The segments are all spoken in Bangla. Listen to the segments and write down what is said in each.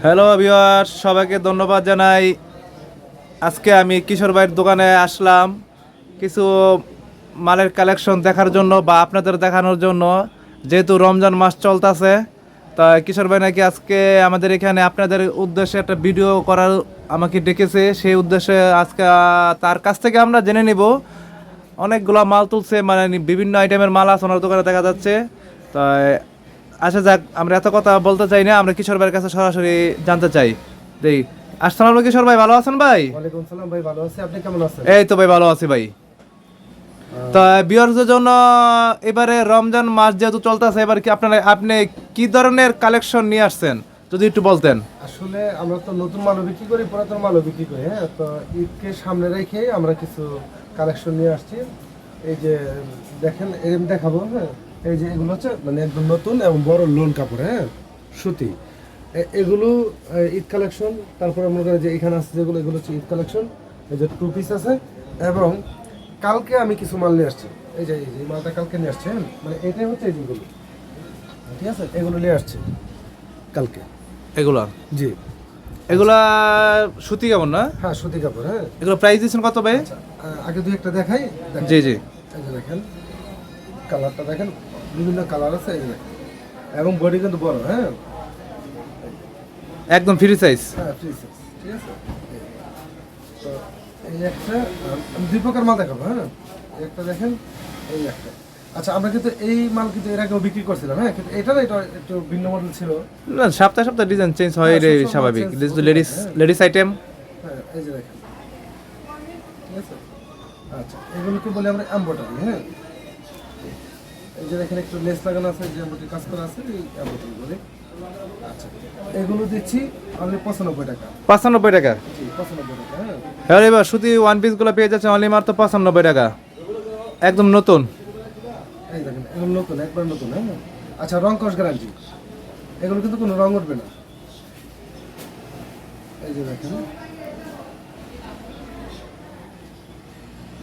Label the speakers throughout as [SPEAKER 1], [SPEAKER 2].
[SPEAKER 1] হ্যালো ভিউয়ার্স, সবাইকে ধন্যবাদ জানাই। আজকে আমি কিশোর ভাইয়ের দোকানে আসলাম কিছু মালের কালেকশন দেখার জন্য বা আপনাদের দেখানোর জন্য। যেহেতু রমজান মাস চলতেছে, তাই কিশোর ভাই নাকি আজকে আমাদের এখানে আপনাদের উদ্দেশ্যে একটা ভিডিও করার আমাকে ডেকেছে। সেই উদ্দেশ্যে আজকে তার কাছ থেকে আমরা জেনে নিব। অনেকগুলো মাল তুলছে, মানে বিভিন্ন আইটেমের মাল আছে ওনার দোকানে দেখা যাচ্ছে। তাই আচ্ছা যাক, আমরা এত কথা বলতে চাই না, আমরা কিশোর ভাইয়ের কাছে সরাসরি জানতে চাই। দেখি, আসসালামু আলাইকুম কিশোর ভাই, ভালো আছেন ভাই?
[SPEAKER 2] ওয়ালাইকুম সালাম ভাই, ভালো আছি। আপনি কেমন আছেন?
[SPEAKER 1] এই তো ভাই ভালো আছি ভাই। তো ভিউয়ারদের জন্য এবারে রমজান মাস যেহেতু চলতেছে, এবার কি আপনি কি ধরনের কালেকশন নিয়ে আসছেন যদি একটু বলতেন।
[SPEAKER 2] আসলে আমরা তো নতুন মালও বিক্রি করি, পুরাতন মালও বিক্রি করি। হ্যাঁ, তো ঈদকে সামনে রেখে আমরা কিছু কালেকশন নিয়ে আসছি। এই যে দেখেন, এরকম দেখাবো। হ্যাঁ, এই যে এগুলো হচ্ছে মানে একদম নতুন এবং বড় লোন কাপড়। হ্যাঁ, সুতি। এগুলো ঈদ কালেকশন। তারপরে মনে করেন যে এখানে আছে যেগুলো, এগুলো হচ্ছে ঈদ কালেকশন। এই যে টু পিস আছে। এবং কালকে আমি কিছু মাল নিয়ে আসছি। এই যে মালটা কালকে নিয়ে আসছি। হ্যাঁ, মানে এটাই হচ্ছে এই যেগুলো, ঠিক আছে, এগুলো নিয়ে আসছি কালকে।
[SPEAKER 1] এগুলা
[SPEAKER 2] জি,
[SPEAKER 1] এগুলা সুতি কেমন না?
[SPEAKER 2] হ্যাঁ, সুতি কাপড়। হ্যাঁ,
[SPEAKER 1] এগুলো প্রাইস দিচ্ছেন কত ভাই?
[SPEAKER 2] আগে দুই একটা দেখাই। দেখেন।
[SPEAKER 1] জি জি,
[SPEAKER 2] এই যে দেখেন, কালারটা দেখেন, বিভিন্ন কালার আছে। এই যে দেখেন, এবং বডি কিন্তু বড়। হ্যাঁ,
[SPEAKER 1] একদম ফ্রি সাইজ।
[SPEAKER 2] হ্যাঁ, ফ্রি সাইজ, ঠিক আছে। তো এই একটা, আমি দুই প্রকার মাল দেখাবো। হ্যাঁ, এই একটা দেখেন, এই একটা। আচ্ছা, আমরা কিন্তু এই মাল কিন্তু এর আগেও বিক্রি করছিলাম। হ্যাঁ, কিন্তু এটা না, এটা একটু ভিন্ন মডেল ছিল।
[SPEAKER 1] না, সপ্তাহে সপ্তাহে ডিজাইন চেঞ্জ হয়,
[SPEAKER 2] হ্যাঁ,
[SPEAKER 1] এটাই
[SPEAKER 2] সবসময়
[SPEAKER 1] স্বাভাবিক।
[SPEAKER 2] change
[SPEAKER 1] দিস
[SPEAKER 2] হতে
[SPEAKER 1] লেডিস
[SPEAKER 2] থাকে, হ্যাঁ।
[SPEAKER 1] Ladies item.
[SPEAKER 2] হ্যাঁ, এই যে দেখেন, ঠিক আছে। আচ্ছা, এগুলোকে বলে আমরা এমব্রয়ডারি। হ্যাঁ, এই যে দেখেন, একটু লেস লাগানো আছে, যে এমব্রয়ডারি কাজ করা আছে, এই এমব্রয়ডারি বলে। আচ্ছা, এগুলো দিচ্ছি অনলি 95 টাকা।
[SPEAKER 1] 95 টাকা।
[SPEAKER 2] জি, 95 টাকা। হ্যাঁ,
[SPEAKER 1] হ্যাঁ, এবার শুধু ওয়ান পিসগুলো পেয়ে যাচ্ছে অনলি মাত্র 95 টাকা, একদম নতুন।
[SPEAKER 2] এই দেখেন, এগুলো নতুন, একবার নতুন। হ্যাঁ, আচ্ছা, রং কস গ্যারান্টি। এগুলো কিন্তু কোনো রং উঠবে না। এই যে দেখেন,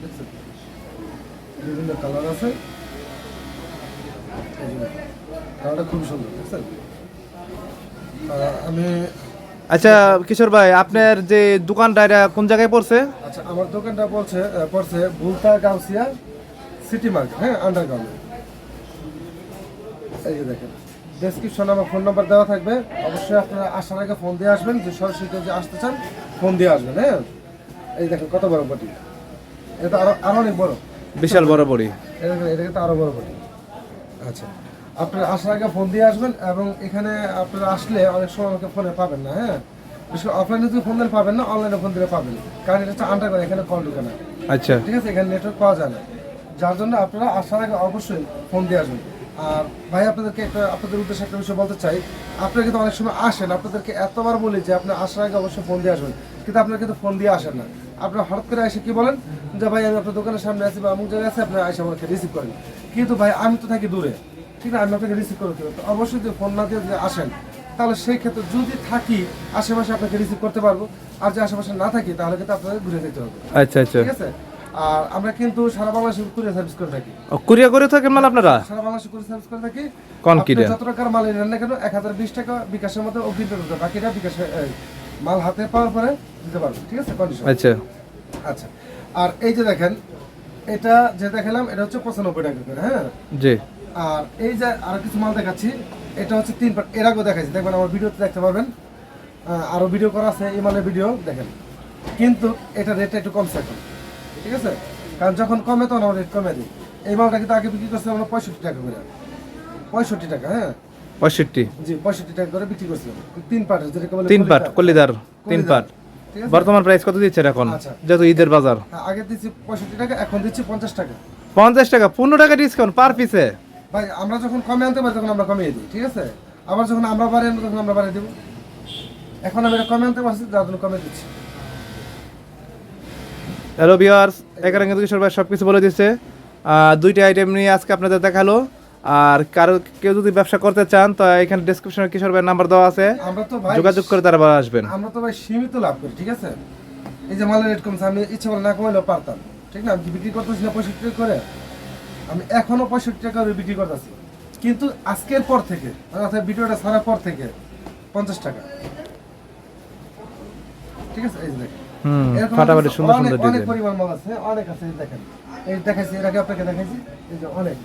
[SPEAKER 2] দেখছেন? বিভিন্ন কালার আছে। এই যে দেখেন, কালারটা খুবই সুন্দর, দেখছেন? আমি,
[SPEAKER 1] আচ্ছা কিশোর ভাই, আপনার যে দোকানটা এটা কোন জায়গায় পড়ছে?
[SPEAKER 2] আচ্ছা, আমার দোকানটা পড়ছে বুলতা গাউসিয়া সিটি মার্কেট। হ্যাঁ, আন্ডারগ্রাউন্ডে। এই যে দেখেন, ডেসক্রিপশনে আমার ফোন নাম্বার দেওয়া থাকবে। অবশ্যই আপনারা আসার আগে ফোন দিয়ে আসবেন। যে সরাসরি কেউ যে আসতে চান, ফোন দিয়ে আসবেন। হ্যাঁ, এই দেখেন কত বড় বটি। এটা আরো আরো অনেক বড়,
[SPEAKER 1] বিশাল বড় বড়ি।
[SPEAKER 2] এটা দেখেন, এটা কিন্তু আরো বড় বটি। আচ্ছা, আপনারা আসার আগে ফোন দিয়ে আসবেন। এবং এখানে আপনারা আসলে অনেক সময় আমাকে ফোনে পাবেন না। হ্যাঁ, বিশেষ করে অফলাইনে যদি ফোন দিলে পাবেন না, অনলাইনে ফোন দিলে পাবেন। কারণ এটা হচ্ছে আন্ডারগ্রাউন্ড, এখানে কল ঢুকে না।
[SPEAKER 1] আচ্ছা
[SPEAKER 2] ঠিক আছে, এখানে নেটওয়ার্ক পাওয়া যায় না। যার জন্য আপনারা আসার আগে অবশ্যই ফোন দিয়ে আসবেন। আর ভাই, আপনাদের উদ্দেশ্যে একটা বিষয় বলতে চাই। আপনারা কিন্তু অনেক সময় আসেন, আপনাদেরকে এতবার বলি যে আপনি আসার আগে অবশ্যই ফোন দিয়ে আসবেন, কিন্তু আপনারা কিন্তু ফোন দিয়ে আসেন না। আপনারা হঠাৎ করে এসে কি বলেন যে ভাই, আমি আপনার দোকানের সামনে আছি বা অমুক জায়গায় আছে, আপনারা এসে আমাকে রিসিভ করেন। কিন্তু ভাই, আমি তো থাকি দূরে, ঠিক না? আমি আপনাকে রিসিভ করতে হবে। তো অবশ্যই যদি ফোন না দিয়ে যদি আসেন, তাহলে সেই ক্ষেত্রে যদি থাকি আশেপাশে, আপনাকে রিসিভ করতে পারবো। আর যে আশেপাশে না থাকি, তাহলে কিন্তু আপনাদের ঘুরে যেতে হবে।
[SPEAKER 1] আচ্ছা আচ্ছা।
[SPEAKER 2] ঠিক আছে। আর আমরা কিন্তু সারা বাংলাদেশে কুরিয়ার সার্ভিস করে থাকি।
[SPEAKER 1] কুরিয়া করে থাকেন মাল আপনারা?
[SPEAKER 2] সারা বাংলাদেশে কুরিয়ার সার্ভিস করে থাকি।
[SPEAKER 1] কোন
[SPEAKER 2] আপনি
[SPEAKER 1] কিরা?
[SPEAKER 2] যত টাকার মাল নেন না কেন, 1020 টাকা বিকাশের মধ্যে অগ্রিম পেমেন্ট করতে, বাকিটা বিকাশে মাল হাতে পাওয়ার পরে দিতে পারবো। ঠিক আছে, কন্ডিশন।
[SPEAKER 1] আচ্ছা
[SPEAKER 2] আচ্ছা, আর এই যে দেখেন, এটা যে দেখালাম, এটা হচ্ছে 95 টাকা করে। হ্যাঁ,
[SPEAKER 1] জি।
[SPEAKER 2] আর এই যে আর কিছু মাল দেখাচ্ছি, এটা হচ্ছে 3 পার্ট। এর আগেও দেখাচ্ছি, দেখবেন আমার ভিডিওতে দেখতে পারবেন। আরো ভিডিও করা আছে এই মালের ভিডিও, দেখেন। কিন্তু এটা রেটটা একটু কমছে এখন, ঠিক আছে। কারণ যখন কমে তখন আমরা রেট কমে দিই। এই মালটা কিন্তু আগে বিক্রি করছিলাম আমরা 65 টাকা করে। 65 টাকা। হ্যাঁ,
[SPEAKER 1] 65।
[SPEAKER 2] জি, 65 টাকা করে বিক্রি করছিলাম। 3 পার্টের, যেটাকে বলে
[SPEAKER 1] 3 পাট কলিদার, 3
[SPEAKER 2] কলিদার।
[SPEAKER 1] পাট।
[SPEAKER 2] ঠিক আছে।
[SPEAKER 1] বর্তমান প্রাইস কত দিচ্ছেন এখন?
[SPEAKER 2] আচ্ছা।
[SPEAKER 1] যেহেতু ঈদের বাজার।
[SPEAKER 2] হ্যাঁ, আগে দিচ্ছি 65 টাকা, এখন দিচ্ছি 50 টাকা।
[SPEAKER 1] 50 টাকা, 15 টাকা ডিসকাউন্ট পার পিসে।
[SPEAKER 2] ভাই, আমরা যখন কমে আনতে পারি তখন আমরা কমিয়ে দিই, ঠিক আছে। আবার যখন আমরা বাড়িয়ে আনবো তখন আমরা বাড়িয়ে দেবো। এখন আমি এটা কমে আনতে পারছি, যার জন্য কমে দিচ্ছি।
[SPEAKER 1] হ্যালো ভিউয়ার্স, এখানে কিন্তু কিশোর ভাই সব কিছু বলে দিচ্ছে। দুইটা আইটেম নিয়ে আজকে আপনাদের দেখালো। আর কেউ যদি ব্যবসা করতে চান, তো এখানে ডেসক্রিপশনে কিশোর ভাইয়ের নাম্বার দেওয়া আছে,
[SPEAKER 2] আমরা তো ভাই,
[SPEAKER 1] যোগাযোগ করে তারা আসবেন।
[SPEAKER 2] আমরা তো ভাই সীমিত লাভ করি, ঠিক আছে। এই যে মালের রেট কমছে, আমি ইচ্ছে করে না কমাইলেও পারতাম, ঠিক না। আমি কি বিক্রি করতেছি না 65 টাকা করে? আমি এখনো 65 টাকা করে বিক্রি করতেছি। কিন্তু আজকের পর থেকে, অর্থাৎ ভিডিওটা ছাড়ার পর থেকে 50 টাকা। ঠিক আছে এই যে দেখেন
[SPEAKER 1] হুম
[SPEAKER 2] এরকম
[SPEAKER 1] ফাটাফাটি
[SPEAKER 2] আছে,
[SPEAKER 1] সুন্দর
[SPEAKER 2] অনেক
[SPEAKER 1] সুন্দর
[SPEAKER 2] অনেক
[SPEAKER 1] ডিজাইন।
[SPEAKER 2] পরিমাণ মাল আছে, অনেক আছে, এই দেখেন এই দেখাইছি, এর আগে আপনাকে দেখাইছি, এই যে অনেক।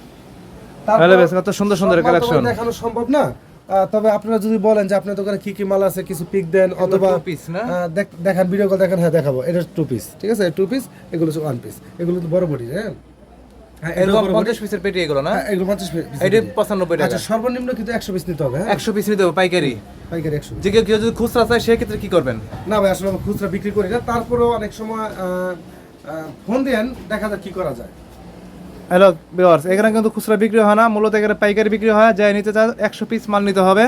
[SPEAKER 1] তাহলে বেশ কত সুন্দর সুন্দর
[SPEAKER 2] সব মাল তো
[SPEAKER 1] কালেকশন।
[SPEAKER 2] দেখানো সম্ভব না, তবে আপনারা যদি বলেন যে আপনার দোকানে কি কি মাল আছে কিছু পিক দেন, অথবা
[SPEAKER 1] two piece না?
[SPEAKER 2] দেখান, ভিডিও কল দেখান, হ্যাঁ দেখাবো। এটা 2 পিস, ঠিক আছে 2 পিস, এগুলো হচ্ছে 1 পিস, এগুলো তো বড় বডি। হ্যাঁ হ্যাঁ, এগুলো
[SPEAKER 1] এরকম
[SPEAKER 2] বড় body।
[SPEAKER 1] 50 পিসের পেটি এগুলো না?
[SPEAKER 2] হ্যাঁ, এগুলো 50 পিস।
[SPEAKER 1] এটি 95 টাকা।
[SPEAKER 2] আচ্ছা, সর্বনিম্ন কিন্তু 100 পিস নিতে হবে। হ্যাঁ
[SPEAKER 1] 100 পিস নিতে হবে পাইকারি।
[SPEAKER 2] পাইকারি 100 পিস।
[SPEAKER 1] যে কেউ যদি খুচরা চায় সেক্ষেত্রে কি করবেন?
[SPEAKER 2] না ভাই, আসলে আমরা খুচরা বিক্রি করি না, তারপরেও অনেক সময় ফোন দেন, দেখা যাক কি করা যায়।
[SPEAKER 1] হ্যালো ভিউয়ার্স, এখানে কিন্তু খুচরা বিক্রি হয় না, মূলত এখানে পাইকারি বিক্রি হয়। যাই নিতে চান 100 পিস মাল নিতে হবে।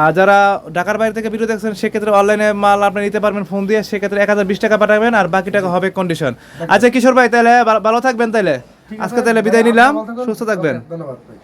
[SPEAKER 1] আর যারা ঢাকার বাইরে থেকে ভিডিও দেখছেন সেক্ষেত্রে অনলাইনে মাল আপনি নিতে পারবেন ফোন দিয়ে, সেক্ষেত্রে 1020 টাকা পাঠাবেন আর বাকি টাকা হবে কন্ডিশন। আচ্ছা কিশোর ভাই, তাহলে ভালো থাকবেন, তাইলে
[SPEAKER 2] ঠিক আছে,
[SPEAKER 1] আজকে তাহলে বিদায় নিলাম,
[SPEAKER 2] ভালো থাকবেন।
[SPEAKER 1] সুস্থ থাকবেন।
[SPEAKER 2] ধন্যবাদ ভাই।